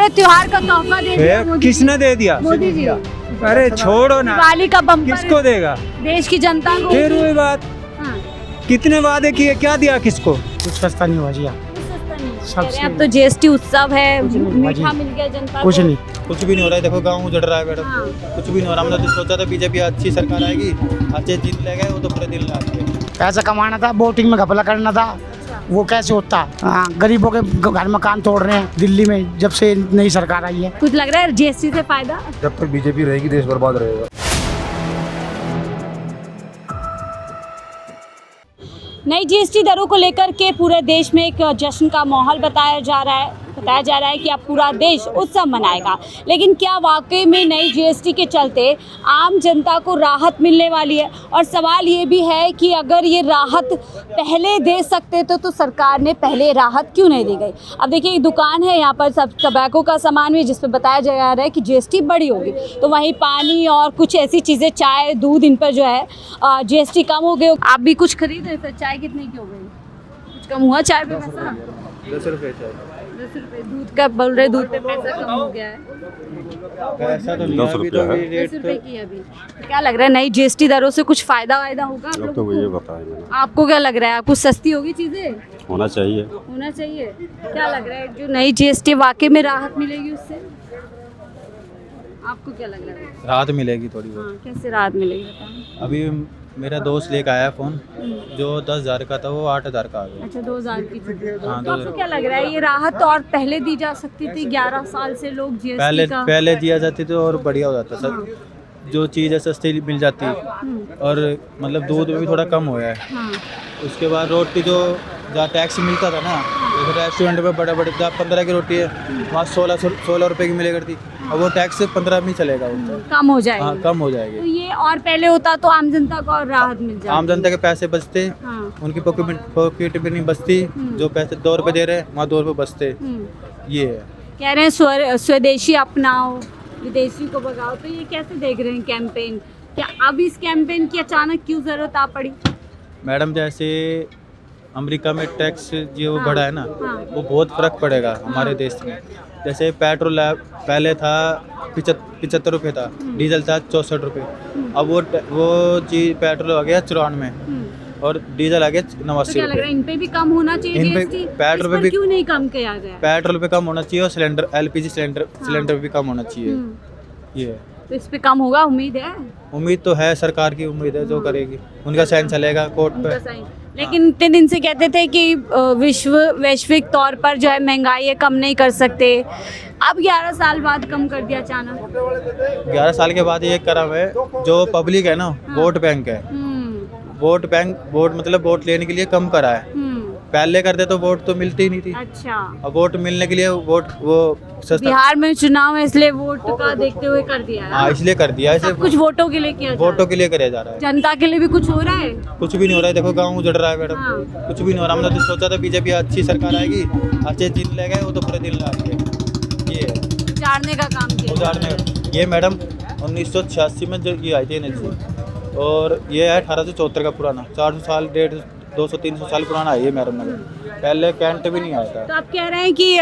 त्योहार का तोहफा दे दिया मोदी किसने दे दिया? मोदी जी अरे छोड़ो ना, दिवाली का बम्पर किसको देगा? देश की जनता को। फिर वही बात, हाँ, कितने वादे किए, क्या दिया किसको? कुछ सस्ता नहीं हुआ जी। सस्ता नहीं है। सबसे- कह रहे हैं अब तो जीएसटी उत्सव है, मीठा जी। मिल गया जनता कुछ को। नहीं। कुछ भी नहीं हो रहा है। देखो गाँव उजड़ रहा है मैडम, हाँ। कुछ भी नहीं हो रहा। हमने तो सोचा था बीजेपी अच्छी सरकार आएगी, अच्छे दिन ले गए, वो तो पूरे दिन ला दिए। पैसा कमाना था, वोटिंग में घपला करना था, वो कैसे होता? हाँ, गरीबों के घर मकान तोड़ रहे हैं दिल्ली में जब से नई सरकार आई है। कुछ लग रहा है जीएसटी से फायदा? जब तक बीजेपी रहेगी देश बर्बाद रहेगा। नई जीएसटी दरों को लेकर के पूरे देश में एक जश्न का माहौल बताया जा रहा है कि अब पूरा देश उत्सव मनाएगा। लेकिन क्या वाकई में नई जीएसटी के चलते आम जनता को राहत मिलने वाली है? और सवाल ये भी है कि अगर ये राहत पहले दे सकते तो सरकार ने पहले राहत क्यों नहीं दी गई? अब देखिए, एक दुकान है यहाँ पर, सब टबैको का सामान भी, जिस पर बताया जा रहा है कि जीएसटी बड़ी होगी, तो वहीं पानी और कुछ ऐसी चीज़ें, चाय, दूध, इन पर जो है जीएसटी कम हो गई। आप भी कुछ खरीद रहे थे, चाय कितने की हो गई? कुछ कम हुआ चाय पे पैसा? 10 रुपये चाय। 10 रुपये। दूध का बोल रहे, दूध पे पैसा कम हो गया है। पैसा तो नहीं है, अभी तो अभी 10 रेट रुपये की है अभी। तो क्या लग रहा है, नई जीएसटी दरों से कुछ फायदा होगा आप लोगों को? बताया आपको क्या लग रहा है, कुछ सस्ती होगी चीजें? होना चाहिए। होना चाहिए। क्या लग रहा है, जो नई जीएसटी वाकई में राहत मिलेगी उससे? आपको क्या लग रहा है? राहत मिलेगी थोड़ी बहुत। हाँ, कैसे राहत मिलेगी बताओ? अभी मेरा दोस्त लेकर आया फ़ोन, जो 10,000 का था वो 8,000 का आ गया। अच्छा, 2000 की चीज़। हाँ, तो आपको क्या लग रहा है, ये राहत और पहले दी जा सकती थी? 11 साल से लोग जीएसटी का पहले दिया जाती तो और बढ़िया हो जाता सर। जो चीज़ है सस्ती मिल जाती, और मतलब दूध में भी थोड़ा कम हुआ है। हाँ, उसके बाद रोटी जो जहाँ टैक्स मिलता था ना, जैसे रेस्टोरेंट में बड़े बड़े जहाँ 15 की रोटी है, वहाँ 16 रुपये की मिले करती, और वो टैक्स 15 में ही चलेगा वो। कम हो जाएगी। हाँ, कम हो तो जाएगी। ये और पहले होता तो आम जनता को और राहत मिल जाती। आम जनता के पैसे बचते, हाँ। उनकी पॉकेट भी नहीं बचती। जो पैसे 2 रुपये दे रहे हैं वहाँ 2 रुपये बचते। ये है। कह रहे हैं स्वदेशी अपनाओ, विदेशी को भगाओ, तो ये कैसे देख रहे हैं कैंपेन? क्या अब इस कैंपेन की अचानक क्यों जरूरत आ पड़ी? मैडम, जैसे अमेरिका में टैक्स जो हाँ, बढ़ा है ना, हाँ। वो बहुत फर्क पड़ेगा हमारे देश में। जैसे पेट्रोल पहले था 75 रुपये था, डीजल था 64 रुपये। अब वो चीज़ पेट्रोल आ गया 94 और डीजल आ गया तो 89 क्या लग रहा है, रुपये। इन पे भी कम होना चाहिए इन पे जीएसटी? पेट्रोल इस पे पर भी- क्यों नहीं कम किया गया? पेट्रोल पे कम होना चाहिए, और सिलेंडर LPG सिलेंडर भी कम होना चाहिए। ये है। तो इस पे कम होगा, उम्मीद है? उम्मीद तो है, सरकार की उम्मीद है, जो करेगी उनका साइन चलेगा कोर्ट पे। लेकिन इतने दिन से कहते थे कि वैश्विक तौर पर जो है महंगाई है, कम नहीं कर सकते। अब 11 साल बाद कम कर दिया अचानक। 11 साल के बाद ये करा है, जो पब्लिक है ना, वोट बैंक है। वोट मतलब वोट लेने के लिए कम करा है। पहले करते तो वोट तो मिलती ही नहीं थी। अच्छा, अब वोट मिलने के लिए वो सस्ता। बिहार में चुनाव है इसलिए वोट का देखते हुए कर दिया है। हाँ, इसलिए कर दिया है। सब कुछ वोटों के लिए किया जा रहा वोटों के लिए कराया जा रहा है। है। जनता के लिए भी कुछ हो रहा है? कुछ भी नहीं हो रहा है। देखो गाँव उजड़ रहा है मैडम, हाँ। कुछ भी नहीं हो रहा। हमने तो सोचा था बीजेपी अच्छी सरकार आएगी, अच्छे दिन ले गए, वो तो पूरे दिन ला दिए। ये है उजाड़ने का काम किया। उदाहरण। ये मैडम 1986 में जो ये आई थी NLC, और ये है 1874 का पुराना, 400 साल 200-300 साल पुराना है ये मैडम नगर। पहले कैंट भी नहीं आया था। तो आप कह रहे हैं कि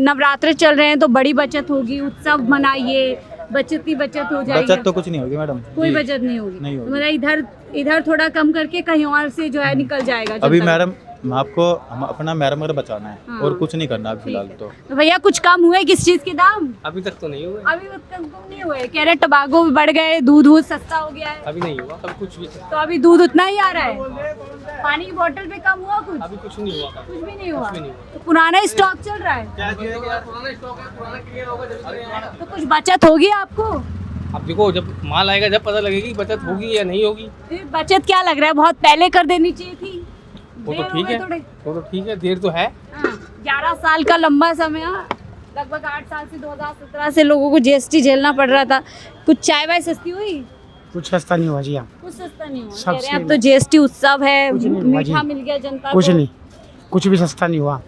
नवरात्र चल रहे हैं तो बड़ी बचत होगी, उत्सव मनाइए, बचत की बचत हो जाएगी। बचत तो कुछ नहीं होगी मैडम, कोई जी। बचत नहीं होगी। नहीं होगी। मतलब इधर थोड़ा कम करके कहीं और से जो है निकल जाएगा जनता अभी का। मैडम आपको अपना मैरमर बचाना है, हाँ। और कुछ नहीं करना अभी फिलहाल तो। तो भैया कुछ कम हुए किस चीज के दाम? अभी तक तो नहीं हुआ। अभी कम नहीं हुए। कह रहे टबाको भी बढ़ गए, दूध सस्ता हो गया है। अभी नहीं हुआ, अभी कुछ भी तो अभी दूध उतना ही आ रहा है। पानी की बोतल पे कम हुआ कुछ? अभी कुछ नहीं हुआ। कुछ भी नहीं हुआ। भी नहीं तो पुराना स्टॉक चल रहा है, तो कुछ बचत होगी आपको? अब देखो, जब माल आएगा जब पता लगेगी बचत होगी या नहीं होगी। फिर बचत क्या लग रहा है, बहुत पहले कर देनी चाहिए थी। वो तो देर हो ठीक गई है, थोड़े। वो तो ठीक है, देर तो है। 11 साल का लंबा समय है। लगभग 8 साल से 2017 से लोगों को जीएसटी झेलना पड़ रहा था। कुछ चाय वाय सस्ती हुई? कुछ सस्ता नहीं हुआ जी। हाँ, कुछ सस्ता नहीं हुआ। कह सबसे रहे हैं अब तो जीएसटी उत्सव है, कुछ नहीं हुआ जी। मीठा मिल गया जनता कुछ को। नहीं, कुछ भी सस्ता नहीं हुआ।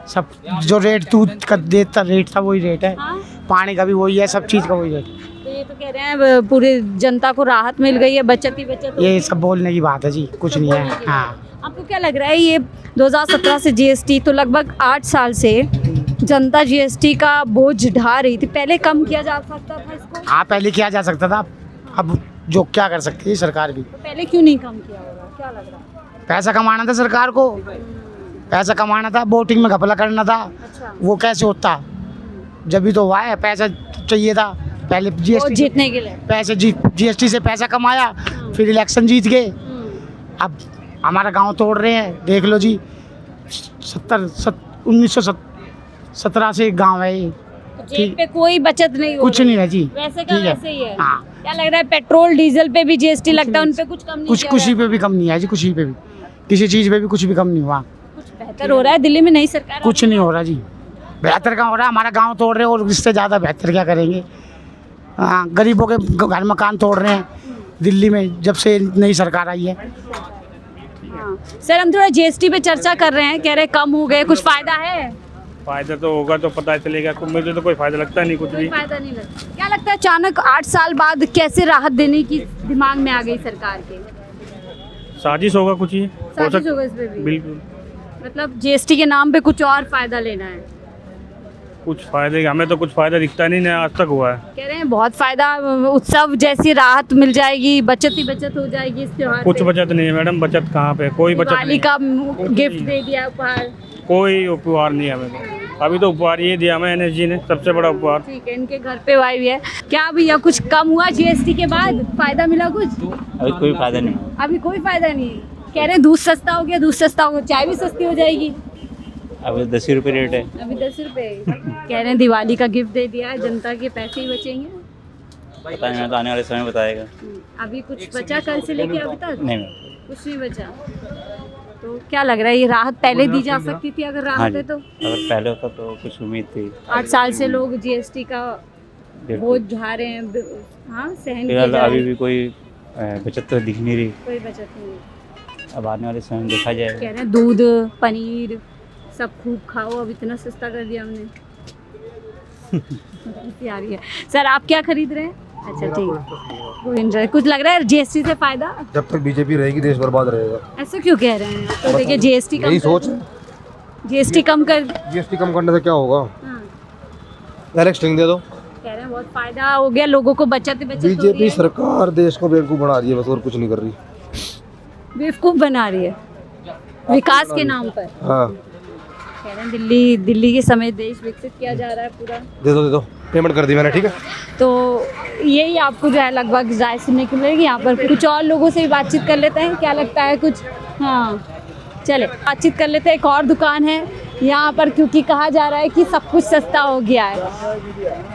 सब जो रेट दूध का देता रेट था वही रेट है, हाँ? पानी का भी वही है, सब चीज़ का वही रेट। तो ये तो कह रहे हैं पूरी जनता को राहत मिल गई है, बचत ही बचत हो ये गई। सब बोलने की बात है जी, कुछ नहीं बोलने है। की हाँ, बात। आपको क्या लग रहा है, ये 2017 से जीएसटी तो लगभग 8 साल से जनता जीएसटी का बोझ ढा रही थी, पहले कम किया जा सकता था इसको? हाँ पहले किया जा सकता था, अब जो क्या कर सकती है सरकार भी। तो पहले क्यों नहीं कम किया होगा, क्या लग रहा है? पैसा कमाना था सरकार को, पैसा कमाना था, वोटिंग में घपला करना था। अच्छा, वो कैसे होता, जब भी तो हुआ है, पैसा चाहिए था पहले। वो जीएसटी जीतने के लिए। पैसे जीएसटी से पैसा कमाया, फिर इलेक्शन जीत गए। अब हमारा गांव तोड़ रहे हैं, देख लो जी। 1917 से गांव है ये, जेब पे कोई बचत नहीं हो कुछ रही। नहीं है जी। वैसे का ठीक है। वैसे ही है। हाँ, क्या लग रहा है, पेट्रोल डीजल पे भी जीएसटी लगता है, उन पे कुछ कम नहीं कुछ किया किसी गया? पे भी कम नहीं है जी, किसी पे भी, किसी चीज़ पे भी कुछ भी कम नहीं हुआ। कुछ बेहतर हो रहा है दिल्ली में, नई सरकार कुछ नहीं हो रहा जी, बेहतर क्या हो रहा है, हमारा गांव तोड़ रहे हैं और इससे ज़्यादा बेहतर क्या करेंगे। हाँ, गरीबों के घर मकान तोड़ रहे हैं दिल्ली में, जब से नई सरकार आई है। हाँ। सर हम थोड़ा जीएसटी पे चर्चा कर रहे हैं, कह रहे हैं कम हो गए, कुछ फायदा है? फायदा तो होगा तो पता चलेगा, मुझे तो कोई फायदा लगता नहीं कुछ कोई भी। फायदा नहीं लगता। क्या लगता है अचानक 8 साल बाद कैसे राहत देने की दिमाग में आ गई सरकार के? साजिश होगा कुछ ही साजिश होगा इस पे भी? बिल्कुल, मतलब जीएसटी के नाम पे कुछ और फायदा लेना है? कुछ फायदे, हमें तो कुछ फायदा दिखता नहीं ना आज तक हुआ है। कह रहे हैं बहुत फायदा, उत्सव जैसी राहत मिल जाएगी, बचत ही बचत हो जाएगी इस त्योहार कुछ पे। बचत नहीं है मैडम, बचत कहाँ पे, कोई बचत दिवाली नहीं, का गिफ्ट दे दिया उपहार। कोई उपहार नहीं है हमें तो। अभी तो उपहार ये दिया हमें एनएसजी ने, सबसे बड़ा उपहार। ठीक है, इनके घर पे आई हुई है। क्या भैया कुछ कम हुआ जीएसटी के बाद, फायदा मिला कुछ? अभी कोई फायदा नहीं। अभी कोई फायदा नहीं है। कह रहे हैं दूध सस्ता हो गया, दूध सस्ता हो गया, चाय भी सस्ती हो जाएगी। अभी 10 ही रुपये रेट है। अभी 10 रुपए। कह रहे हैं दिवाली का गिफ्ट दे दिया है, जनता के पैसे ही बचेंगे। पता नहीं, मैं तो आने वाले समय बताएगा। अभी कुछ बचा कल से लेके अभी तक? नहीं। कुछ नहीं बचा। तो क्या लग रहा है, ये राहत पहले दी जा सकती थी अगर हाँ राहत जी, है तो? अगर पहले होता तो कुछ उम्मीद थी। 8 साल से लोग जीएसटी का बिल्कुल। बोझ उठा रहे हैं, हाँ सहन किए फिलहाल जा रहे अभी हैं। भी कोई बचत तो दिख नहीं रही। कोई बचत नहीं। अब आने वाले समय में देखा कह जाएगा। रहे हैं दूध पनीर सब खूब खाओ, अब इतना सस्ता कर दिया हमने। आ रही है। सर आप क्या खरीद रहे हैं? अच्छा ठीक है, वो enjoy। कुछ लग रहा है जीएसटी से फायदा? जब तक बीजेपी रहेगी देश बर्बाद रहेगा। ऐसा क्यों कह रहे हैं? तो देखिए जीएसटी कम यही सोच, जीएसटी कम कर। जीएसटी कम करने से क्या होगा, हाँ, डायरेक्ट स्टिंग दे दो। कह रहे हैं बहुत फायदा हो गया, लोगों को बचत ही बचत हो रही बीजेपी है। सरकार देश को बेवकूफ बना रही है बस, और कुछ नहीं कर रही। बेवकूफ बना रही है विकास के नाम पर। हाँ, कह रहे हैं दिल्ली के समेत देश विकसित किया जा रहा है पूरा। दे दो, पेमेंट कर दी मैंने, ठीक है। तो यही आपको जो है लगभग राय सुनने को मिलेगी। यहाँ पर कुछ और लोगों से भी बातचीत कर लेते हैं, क्या लगता है कुछ? हाँ चले बातचीत कर लेते हैं। एक और दुकान है यहाँ पर, क्योंकि कहा जा रहा है कि सब कुछ सस्ता हो गया है।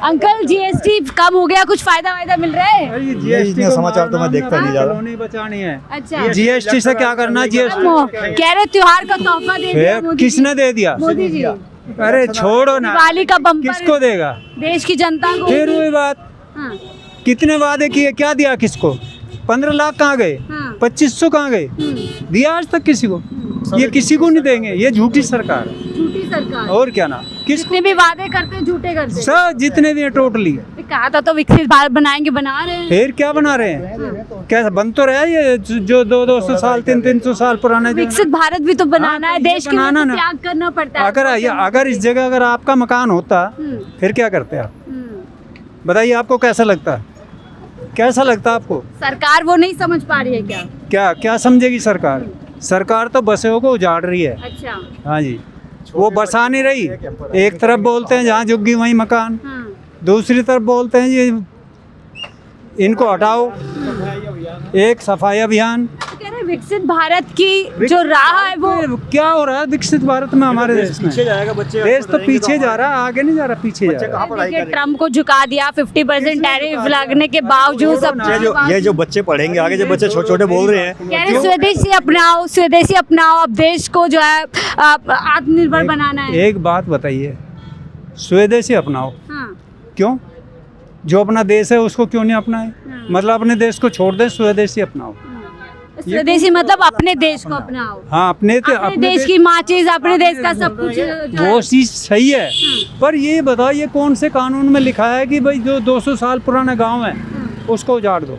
अंकल जीएसटी कम हो गया, कुछ फायदा वायदा मिल रहा है? जीएसटी समाचार तो मैं देखता नहीं ज्यादा। कॉलोनी बचानी है। अच्छा, जीएसटी से क्या करना? जीएसटी कह रहे त्योहार का तोहफा दे दिया मोदी जी। किसने दे दिया? मोदी जी। अरे छोड़ो ना, दिवाली का बम्पर किसको देगा? देश की जनता को। फिर वही बात, हाँ, कितने वादे किए, क्या दिया किसको? 15 लाख कहाँ गए? हाँ। 2500 कहाँ गए? दिया आज तक किसी को? ये किसी को नहीं देंगे, ये झूठी सरकार है। झूठी सरकार। और क्या ना, किस जितने भी वादे करते हैं झूठे करते हैं। सब जितने भी हैं टोटली। कहा था तो विकसित भारत बनाएंगे, बना रहे हैं। फिर क्या बना रहे हैं? क्या बन तो रहा है ये जो 200 साल 300 साल पुराना जो विकसित भारत भी तो बनाना है, हाँ, तो देश के लिए बनाना तो ना। त्याग करना पड़ता है। अगर इस जगह अगर आपका मकान होता फिर क्या करते आप? बताइए, आपको कैसा लगता? कैसा लगता आपको? सरकार वो नहीं समझ पा रही है क्या? क्या क्या समझेगी सरकार? सरकार तो बसों को उजाड़ रही है। अच्छा, हाँ जी, वो बसा नहीं रही। एक तरफ बोलते हैं जहाँ झुग्गी वहीं मकान, हाँ। दूसरी तरफ बोलते हैं ये इनको हटाओ, एक सफाई अभियान। तो कह रहे हैं विकसित भारत की जो राह है वो क्या हो रहा है विकसित भारत में? हमारे देश में जाएगा, बच्चे देश तो पीछे जा रहा है, आगे नहीं जा रहा, पीछे जा रहा है। देखिए ट्रम्प को झुका दिया, 50% टैरिफ लगने के बावजूद सब ये जो बच्चे पढ़ेंगे आगे, जो बच्चे छोटे छोटे बोल रहे हैं, कह रहे हैं स्वदेशी अपनाओ, अब देश को जो है आत्मनिर्भर बनाना है। एक बात बताइए, स्वदेशी अपनाओ हाँ, क्यों? जो अपना देश है उसको क्यों नहीं अपनाए? मतलब अपने देश को छोड़ दें, स्वदेशी अपनाओ। स्वदेशी मतलब अपने देश को अपनाओ। हाँ, अपने देश की माँ चीज, अपने देश का सब कुछ जो है। वो चीज सही है, पर ये बताओ ये कौन से कानून में लिखा है कि भाई जो 200 साल पुराना गांव है उसको उजाड़ दो?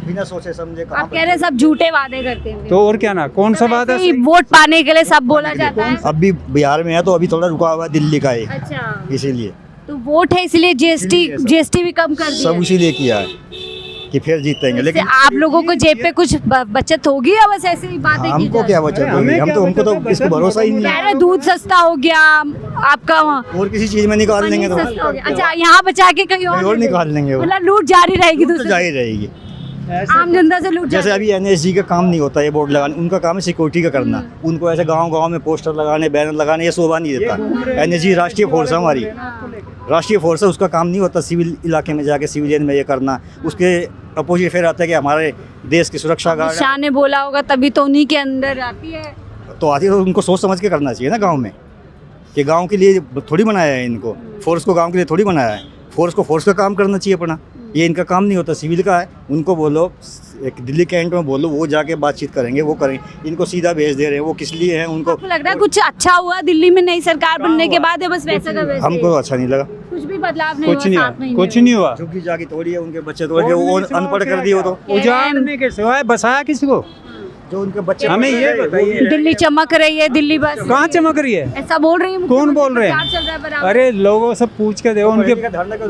बिना सोचे समझे आप कह रहे हैं सब झूठे वादे करते हैं। तो और क्या ना, कौन सा बात है? वोट पाने के लिए सब बोला जाता है। अब भी बिहार में है तो अभी थोड़ा रुका हुआ है दिल्ली का है, अच्छा, इसीलिए तो वोट है इसलिए जीएसटी भी कम कर दिया सब है। इसीलिए किया है कि फिर जीतेंगे। लेकिन आप लोगों को जेब पे कुछ बचत होगी या बस ऐसे ही बातें की हमको जा क्या बचत होगी, हमें क्या हमको तो बचत? इसको भरोसा ही नहीं कह है। रहे दूध सस्ता हो गया आपका, वहाँ और किसी चीज में निकाल लेंगे तो पनीर सस्ता हो गया। अच्छा, यहाँ बचा के कहीं कहीं और और निकाल लेंगे वो, मतलब लूट जारी रहेगी तो दूसरी, जारी रहेगी। आम जनता से लूट जैसे जारी। अभी NSG का काम नहीं होता, ये बोर्ड लगाने, उनका काम है सिक्योरिटी का करना। उनको ऐसे गांव-गांव में पोस्टर लगाने, बैनर लगाने ये शोभा नहीं देता। NSG राष्ट्रीय फोर्स है हमारी, राष्ट्रीय फोर्स है, उसका काम नहीं होता सिविल इलाके में जाके सिविलियन में ये करना। उसके अपोजिट फिर आता है कि हमारे देश की सुरक्षा गार्ड शाह ने बोला होगा तभी तो उन्हीं के अंदर आती है। तो आती है, तो उनको सोच समझ के करना चाहिए ना गांव में, कि गांव के लिए थोड़ी बनाया है इनको, फोर्स को गांव के लिए थोड़ी बनाया है। फोर्स को फोर्स का काम करना चाहिए अपना, ये इनका काम नहीं होता, सिविल का है। उनको बोलो, एक दिल्ली कैंट में बोलो, वो जाके बातचीत करेंगे, वो करेंगे। इनको सीधा भेज दे रहे हैं, वो किस लिए हैं उनको, आपको लग रहा है कुछ अच्छा हुआ दिल्ली में नई सरकार बनने के बाद, या बस वैसा का वैसे? हमको अच्छा नहीं लगा। कुछ भी बदलाव नहीं कुछ हुआ नहीं 7 हुआ, महीने कुछ में। नहीं हुआ। झुग्गी जागी तोड़ी है, उनके बच्चे तोड़ के वो अनपढ़ कर दिए। वो तो उजाड़ने के सिवाय बसाया किसको? जो उनके बच्चे, हमें ये बताइए, दिल्ली चमक रही है, दिल्ली बस कहाँ चमक रही है? ऐसा बोल रही है कौन बोल रहे हैं? मुख्यमंत्री, चल रहा है बराबर। अरे लोगों से पूछ के देखो,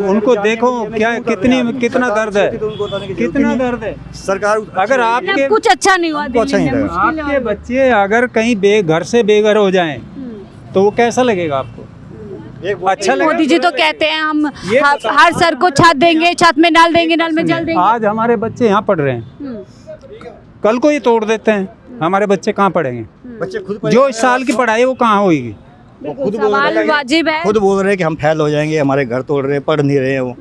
उनको देखो क्या कितना दर्द है, कितना दर्द है। सरकार अगर मतलब आपके कुछ अच्छा नहीं हुआ हमको अच्छा दिल्ली नहीं में, लगा। मुश्किल आपके है। बच्चे अगर कहीं घर से बेघर हो जाएं तो वो कैसा लगेगा आपको? अच्छा लगेगा? मोदी जी तो कहते हैं हम ये हर सर को छत देंगे, छत में नल देंगे, नल में जल देंगे। आज हमारे बच्चे यहाँ पढ़ रहे हैं, हम्म, कल को ये तोड़ देते हैं, हमारे बच्चे कहाँ पढ़ेंगे? बच्चे खुद जो इस साल की पढ़ाई है वो कहाँ होगी? बिल्कुल, सवाल वाजिब है। खुद बोल रहे हैं कि हम फेल हो जाएंगे, हमारे घर तोड़ रहे हैं, पढ़ नहीं रहे हैं वो,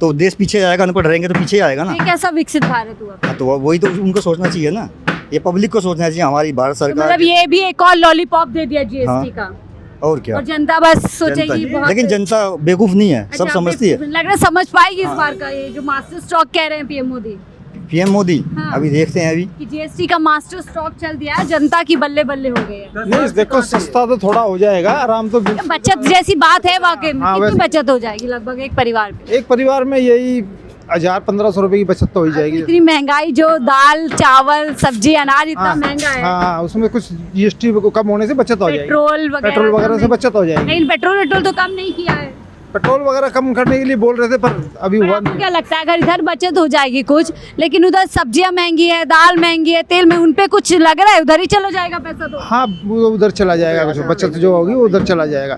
तो देश पीछे आएगा, अनपढ़ रहेंगे तो पीछे आएगा ना। ये कैसा विकसित भारत हुआ? हाँ, तो वही तो उनको सोचना चाहिए ना, ये पब्लिक को सोचना चाहिए, हमारी भारत तो सरकार। मतलब ये भी एक और लॉलीपॉप दे दिया जीएसटी का, और क्या, और जनता बस सोचेगी जनता, बहुत। लेकिन जनता बेवकूफ नहीं है, सब अच्छा, समझती है। लग रहा है समझ पाएगी इस बार का, ये जो मास्टर स्ट्रोक कह रहे हैं पीएम मोदी, पीएम मोदी हाँ। अभी देखते हैं अभी कि जीएसटी का मास्टर स्ट्रोक चल दिया है, जनता की बल्ले बल्ले हो गई है। नहीं देखो, सस्ता तो थोड़ा हो जाएगा, आराम तो बचत जैसी बात है वाकई में, हाँ, कितनी वैसे- बचत हो जाएगी लगभग एक परिवार में? एक परिवार में यही 1000-1500 रुपए की बचत तो हो ही जाएगी। इतनी महंगाई, जो दाल चावल सब्जी अनाज इतना महंगा है, हाँ, उसमें कुछ जीएसटी कम होने से बचत हो जाएगी, पेट्रोल वगैरह से बचत हो जाएगी। लेकिन पेट्रोल तो कम नहीं किया है। पेट्रोल वगैरह कम करने के लिए बोल रहे थे, पर अभी हुआ आपको नहीं। क्या लगता है अगर इधर बचत हो जाएगी कुछ, लेकिन उधर सब्जियां महंगी है, दाल महंगी है, तेल में, उन पे कुछ लग रहा है उधर ही चला जाएगा पैसा? तो हाँ, वो उधर चला जाएगा, कुछ बचत जो होगी वो उधर चला जाएगा।